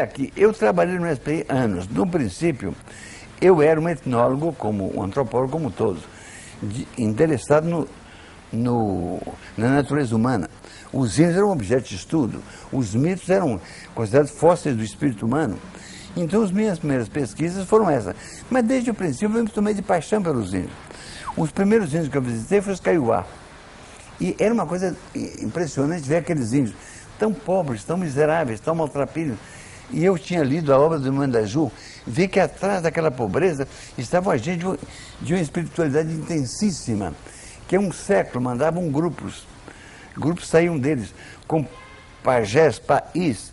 olha aqui, eu trabalhei no SPI anos. No princípio, eu era um etnólogo, como um antropólogo como todos, interessado na natureza humana. Os índios eram objeto de estudo, os mitos eram considerados fósseis do espírito humano. Então, as minhas primeiras pesquisas foram essas. Mas desde o princípio eu me tomei de paixão pelos índios. Os primeiros índios que eu visitei foram os Kaiowá. E era uma coisa impressionante ver aqueles índios tão pobres, tão miseráveis, tão maltrapilhos. E eu tinha lido a obra do Mandaju, vi que atrás daquela pobreza estava a gente de uma espiritualidade intensíssima, que há um século mandavam grupos saíam deles, com pajés, país,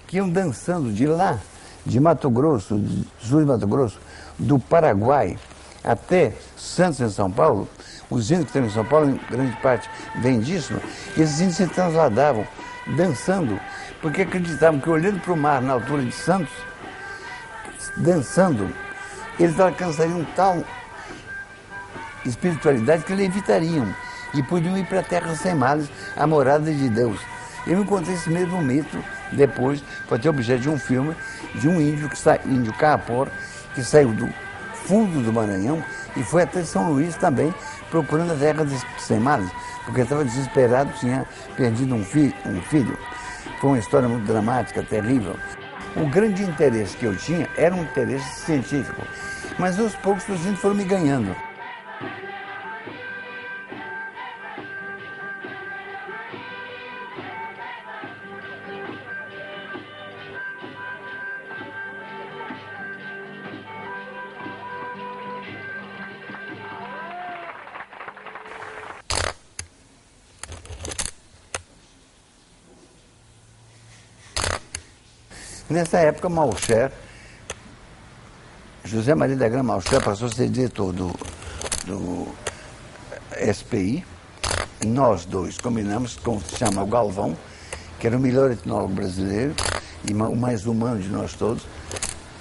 que iam dançando de lá, de Mato Grosso, de sul de Mato Grosso, do Paraguai até Santos, em São Paulo. Os índios que estão em São Paulo, em grande parte, vêm disso, e esses índios se transladavam, dançando, porque acreditavam que olhando para o mar na altura de Santos, dançando, eles alcançariam tal espiritualidade que levitariam e podiam ir para a terra sem males, a morada de Deus. Eu encontrei esse mesmo mito depois, foi ter objeto de um filme, de um índio, índio Caapor, que saiu do fundo do Maranhão e foi até São Luís também, procurando a terra sem males, porque estava desesperado, tinha perdido um filho. Foi uma história muito dramática, terrível. O grande interesse que eu tinha era um interesse científico, mas aos poucos os índios foram me ganhando. Nessa época, Malcher, José Maria da Grama Malcher, passou a ser diretor do SPI. Nós dois combinamos com o que se chama o Galvão, que era o melhor etnólogo brasileiro e o mais humano de nós todos,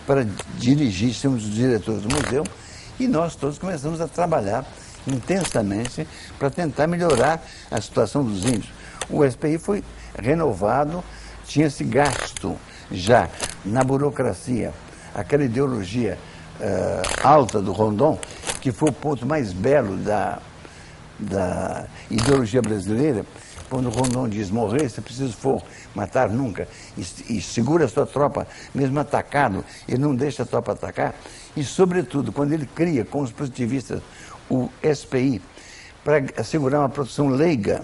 para dirigir, sermos os diretores do museu, e nós todos começamos a trabalhar intensamente para tentar melhorar a situação dos índios. O SPI foi renovado, tinha-se gasto já na burocracia, aquela ideologia alta do Rondon, que foi o ponto mais belo da ideologia brasileira, quando o Rondon diz: morrer, se preciso for, matar nunca, e segura a sua tropa, mesmo atacado, ele não deixa a tropa atacar, e sobretudo, quando ele cria com os positivistas o SPI, para assegurar uma proteção leiga,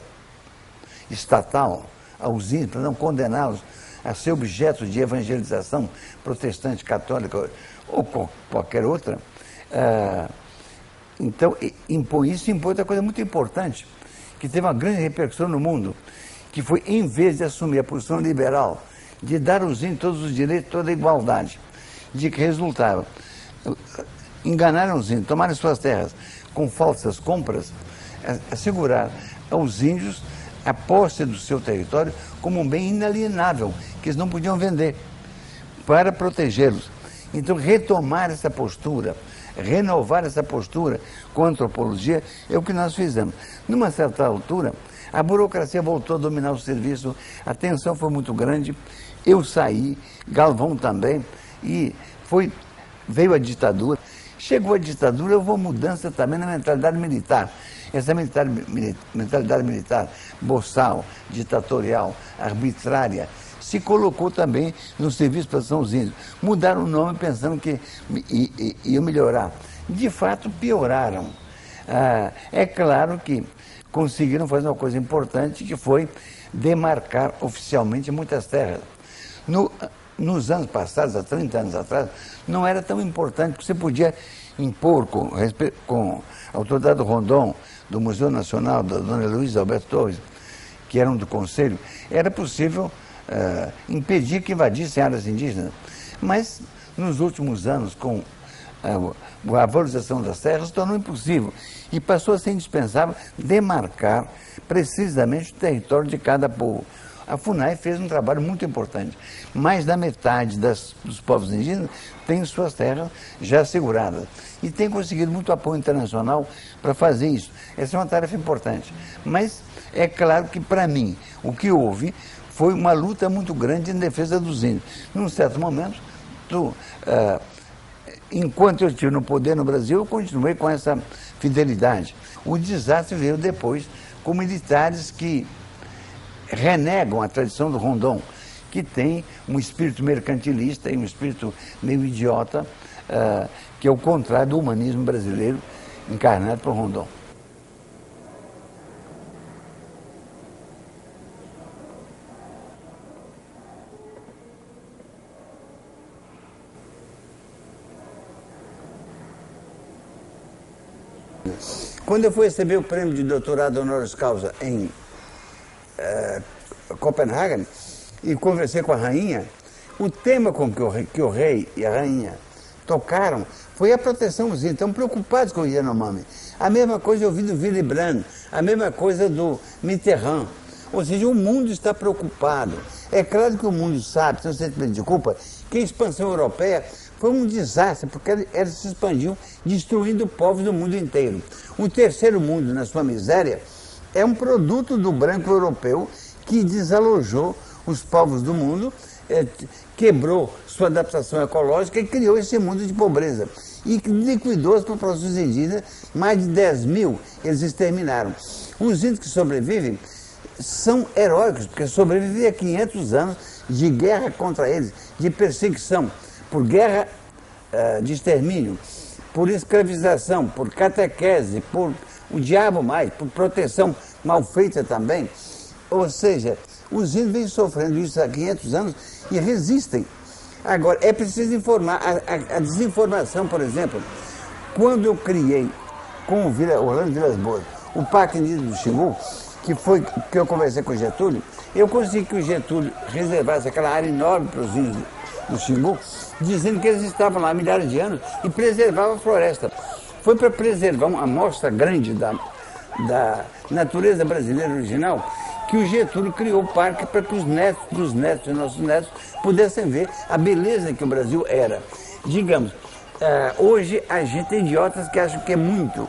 estatal, aos índios, para não condená-los a ser objeto de evangelização protestante, católica ou qualquer outra. Então, impõe outra coisa muito importante, que teve uma grande repercussão no mundo, que foi, em vez de assumir a posição liberal, de dar aos índios todos os direitos, toda a igualdade, de que resultava enganaram os índios, tomaram suas terras com falsas compras, assegurar aos índios a posse do seu território como um bem inalienável, que eles não podiam vender, para protegê-los. Então, retomar essa postura, renovar essa postura com a antropologia é o que nós fizemos. Numa certa altura, a burocracia voltou a dominar o serviço, a tensão foi muito grande, eu saí, Galvão também, e veio a ditadura. Chegou a ditadura, houve uma mudança também na mentalidade militar. Essa mentalidade militar boçal, ditatorial, arbitrária, se colocou também no serviço para São os índios. Mudaram o nome pensando que ia melhorar. De fato, pioraram. É claro que conseguiram fazer uma coisa importante, que foi demarcar oficialmente muitas terras. Nos anos passados, há 30 anos atrás, não era tão importante, porque você podia impor com a autoridade do Rondon, do Museu Nacional, da dona Luísa Alberto Torres, que eram do Conselho, era possível impedir que invadissem áreas indígenas. Mas, nos últimos anos, com a valorização das terras, tornou impossível. E passou a ser indispensável demarcar precisamente o território de cada povo. A FUNAI fez um trabalho muito importante. Mais da metade dos povos indígenas tem suas terras já asseguradas. E tem conseguido muito apoio internacional para fazer isso. Essa é uma tarefa importante. Mas é claro que, para mim, o que houve foi uma luta muito grande em defesa dos índios. Num certo momento, enquanto eu estive no poder no Brasil, eu continuei com essa fidelidade. O desastre veio depois com militares que renegam a tradição do Rondon, que tem um espírito mercantilista e um espírito meio idiota, que é o contrário do humanismo brasileiro encarnado por Rondon. Quando eu fui receber o prêmio de doutorado honoris causa em Copenhague e conversei com a rainha, o tema com que o rei e a rainha tocaram foi a proteção dos índios. Estão preocupados com o Yanomami. A mesma coisa eu ouvi do Willy Brandt, a mesma coisa do Mitterrand. Ou seja, o mundo está preocupado. É claro que o mundo sabe, sem sentimento de culpa, que a expansão europeia foi um desastre, porque ela se expandiu, destruindo povos do mundo inteiro. O terceiro mundo, na sua miséria, é um produto do branco europeu que desalojou os povos do mundo, quebrou sua adaptação ecológica e criou esse mundo de pobreza. E liquidou as populações indígenas, mais de 10 mil eles exterminaram. Os índios que sobrevivem são heróicos, porque sobrevivem a 500 anos de guerra contra eles, de perseguição, por guerra de extermínio, por escravização, por catequese, por o diabo mais, por proteção mal feita também. Ou seja, os índios vêm sofrendo isso há 500 anos e resistem. Agora, é preciso informar. A desinformação, por exemplo, quando eu criei com o Orlando Vilas Boas o Parque Indígena do Xingu, que eu conversei com o Getúlio, eu consegui que o Getúlio reservasse aquela área enorme para os índios do Xingu, dizendo que eles estavam lá há milhares de anos e preservavam a floresta. Foi para preservar uma amostra grande da natureza brasileira original que o Getúlio criou o parque para que os netos dos netos e nossos netos pudessem ver a beleza que o Brasil era. Digamos, hoje a gente tem idiotas que acham que é muito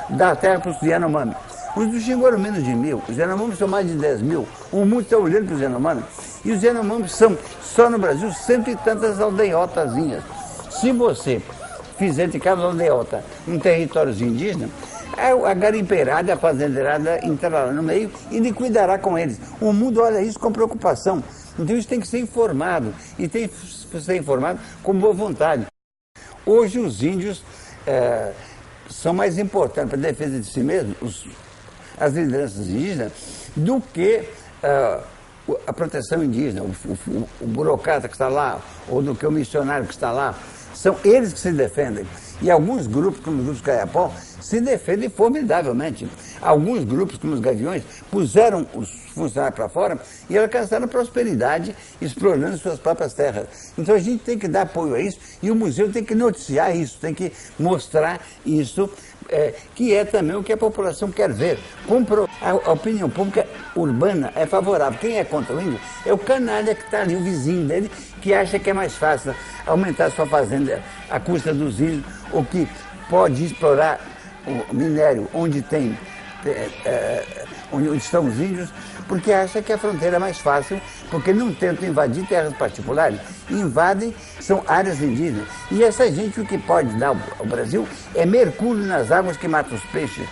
dar terra para os Yanomami. Os do Xingu eram menos de 1000, os Yanomami são mais de 10 mil. O mundo está olhando para os Yanomami. E os Yanomami são, só no Brasil, 100 e tantas aldeiotazinhas. Se você fizer de cada aldeota um território indígena, a garimpeirada, a fazendeirada entrará lá no meio e liquidará com eles. O mundo olha isso com preocupação. Então isso tem que ser informado, e tem que ser informado com boa vontade. Hoje os índios são mais importantes para a defesa de si mesmos, as lideranças indígenas, do que a proteção indígena, o burocrata que está lá, ou do que o missionário que está lá. São eles que se defendem. E alguns grupos, como os grupos Caiapó, se defendem formidavelmente. Alguns grupos, como os Gaviões, puseram os funcionários para fora e alcançaram prosperidade explorando suas próprias terras. Então a gente tem que dar apoio a isso e o museu tem que noticiar isso, tem que mostrar isso, que é também o que a população quer ver. A opinião pública urbana é favorável. Quem é contra o índio é o canalha que está ali, o vizinho dele, que acha que é mais fácil aumentar sua fazenda à custa dos índios, ou que pode explorar o minério onde estão os índios, porque acha que a fronteira é mais fácil, porque não tentam invadir terras particulares, invadem, são áreas indígenas. E essa gente o que pode dar ao Brasil é mercúrio nas águas que mata os peixes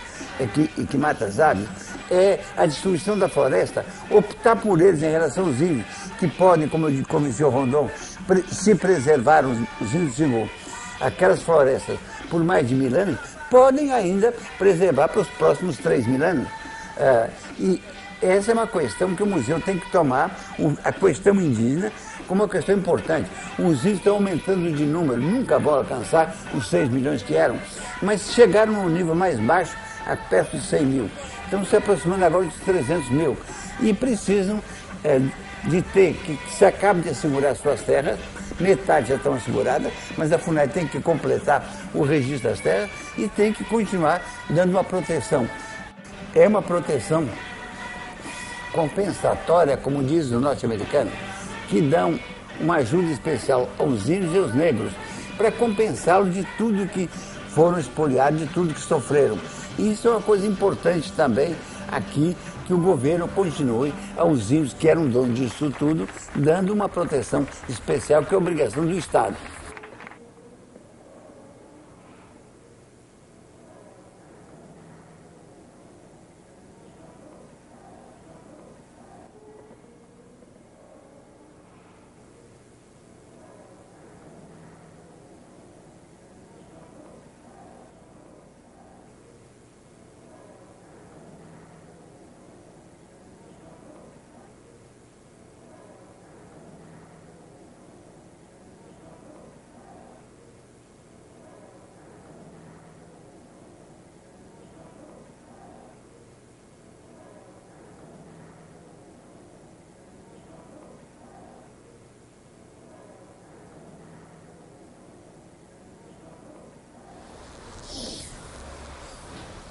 e que mata as aves, é a destruição da floresta, optar por eles em relação aos índios, que podem, como o senhor Rondon, se preservar os índios Xingu, aquelas florestas por mais de 1000 anos, podem ainda preservar para os próximos 3000 anos. E essa é uma questão que o museu tem que tomar, a questão indígena, como uma questão importante. Os índios estão aumentando de número, nunca vão alcançar os 6 milhões que eram, mas chegaram num nível mais baixo, a perto de 100 mil. Estão se aproximando agora de 300 mil. E precisam de ter que se acabe de assegurar suas terras, metade já estão asseguradas, mas a FUNAI tem que completar o registro das terras e tem que continuar dando uma proteção. É uma proteção compensatória, como diz o norte-americano, que dão uma ajuda especial aos índios e aos negros, para compensá-los de tudo que foram espoliados, de tudo que sofreram. E isso é uma coisa importante também aqui, que o governo continue aos índios que eram donos disso tudo, dando uma proteção especial que é obrigação do Estado.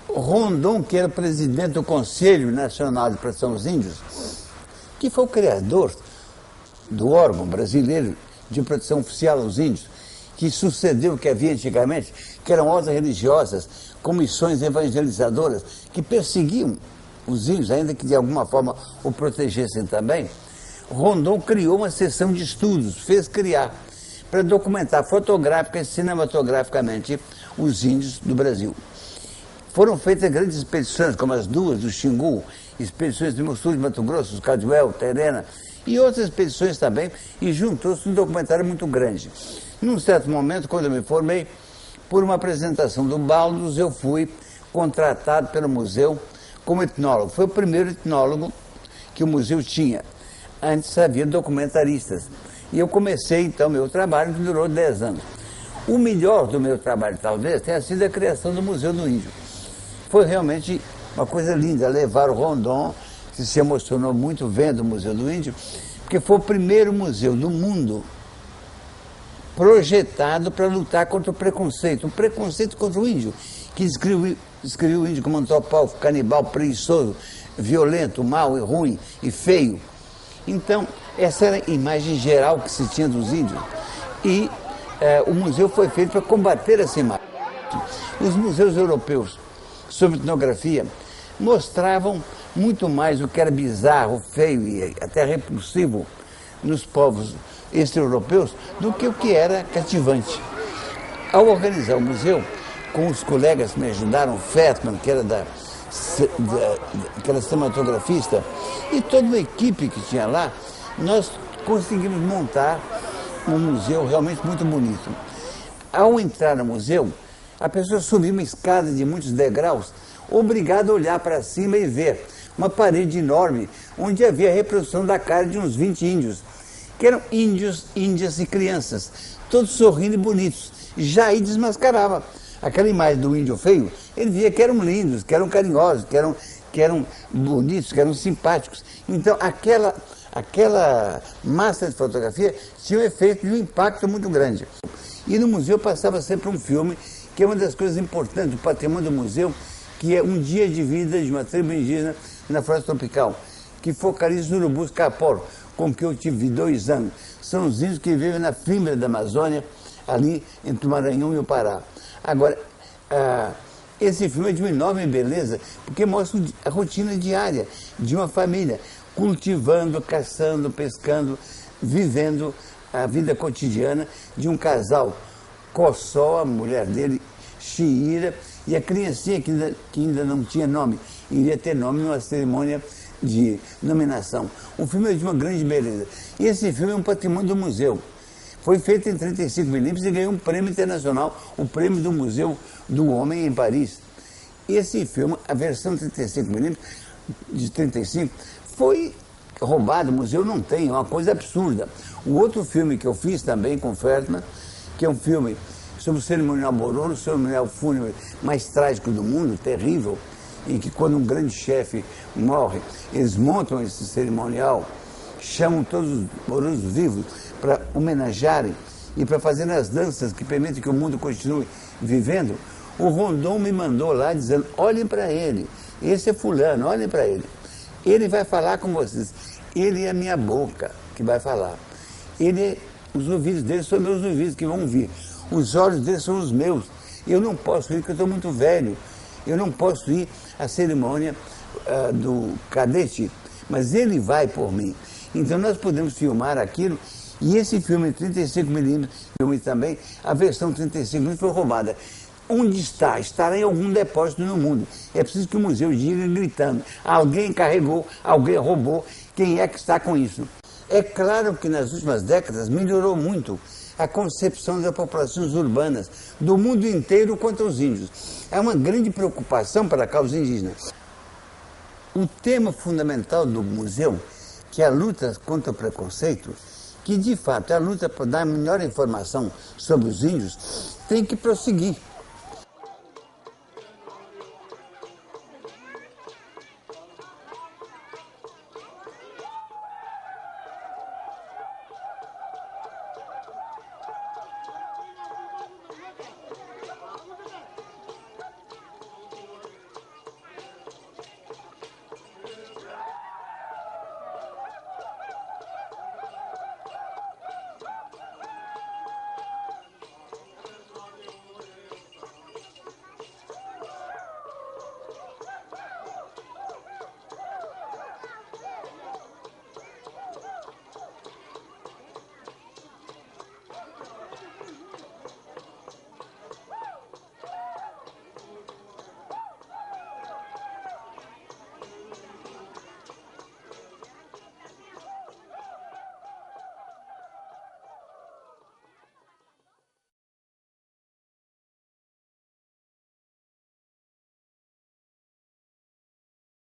Rondon, que era presidente do Conselho Nacional de Proteção aos Índios, que foi o criador do órgão brasileiro de proteção oficial aos índios, que sucedeu o que havia antigamente, que eram ordens religiosas, comissões evangelizadoras, que perseguiam os índios, ainda que de alguma forma o protegessem também. Rondon criou uma seção de estudos, fez criar, para documentar fotográfica e cinematograficamente os índios do Brasil. Foram feitas grandes expedições, como as duas do Xingu, expedições de Mussul de Mato Grosso, Caduel, Terena, e outras expedições também, e juntou-se um documentário muito grande. Num certo momento, quando eu me formei, por uma apresentação do Baldos, eu fui contratado pelo museu como etnólogo. Foi o primeiro etnólogo que o museu tinha. Antes havia documentaristas. E eu comecei, então, meu trabalho, que durou 10 anos. O melhor do meu trabalho, talvez, tenha sido a criação do Museu do Índio. Foi realmente uma coisa linda levar o Rondon, que se emocionou muito vendo o Museu do Índio, porque foi o primeiro museu do mundo projetado para lutar contra o preconceito contra o índio, que descreveu o índio como antropófago, canibal, preguiçoso, violento, mau e ruim e feio. Então, essa era a imagem geral que se tinha dos índios. E o museu foi feito para combater essa imagem. Os museus europeus sobre etnografia mostravam muito mais o que era bizarro, feio e até repulsivo nos povos extra-europeus do que o que era cativante. Ao organizar o museu, com os colegas que me ajudaram, Fettman, que era que era cinematografista, e toda uma equipe que tinha lá, nós conseguimos montar um museu realmente muito bonito. Ao entrar no museu, a pessoa subia uma escada de muitos degraus, obrigada a olhar para cima e ver uma parede enorme, onde havia a reprodução da cara de uns 20 índios, que eram índios, índias e crianças, todos sorrindo e bonitos. Já aí desmascarava aquela imagem do índio feio, ele via que eram lindos, que eram carinhosos, que eram bonitos, que eram simpáticos. Então, aquela massa de fotografia tinha um efeito de um impacto muito grande. E no museu passava sempre um filme, que é uma das coisas importantes do patrimônio do museu, que é Um Dia de Vida de uma Tribo Indígena na Floresta Tropical, que focaliza os urubus caporo, com que eu tive 2 anos. São os índios que vivem na fímbria da Amazônia, ali entre o Maranhão e o Pará. Agora, esse filme é de uma enorme beleza, porque mostra a rotina diária de uma família, cultivando, caçando, pescando, vivendo a vida cotidiana de um casal. Cossó, a mulher dele, Chiíra, e a criancinha que ainda não tinha nome, iria ter nome numa cerimônia de nominação. O filme é de uma grande beleza. E esse filme é um patrimônio do museu. Foi feito em 35mm e ganhou um prêmio internacional, o prêmio do Museu do Homem em Paris. Esse filme, a versão 35mm, de 35, foi roubado, o museu não tem, é uma coisa absurda. O outro filme que eu fiz também com Fettman, que é um filme sobre o cerimonial Bororo, o cerimonial fúnebre mais trágico do mundo, terrível, em que quando um grande chefe morre, eles montam esse cerimonial, chamam todos os Bororos vivos para homenagearem e para fazer as danças que permitem que o mundo continue vivendo. O Rondon me mandou lá dizendo, olhem para ele, esse é fulano, olhem para ele. Ele vai falar com vocês. Ele é a minha boca que vai falar. Os ouvidos dele são meus ouvidos que vão ouvir. Os olhos dele são os meus. Eu não posso ir porque eu estou muito velho. Eu não posso ir à cerimônia do cadete, mas ele vai por mim. Então nós podemos filmar aquilo, e esse filme 35mm, filme também, a versão 35mm foi roubada. Onde está? Estará em algum depósito no mundo. É preciso que o museu diga gritando, alguém carregou, alguém roubou, quem é que está com isso? É claro que nas últimas décadas melhorou muito a concepção das populações urbanas, do mundo inteiro quanto aos índios. É uma grande preocupação para a causa indígena. O tema fundamental do museu, que é a luta contra o preconceito, que de fato é a luta por dar melhor informação sobre os índios, tem que prosseguir.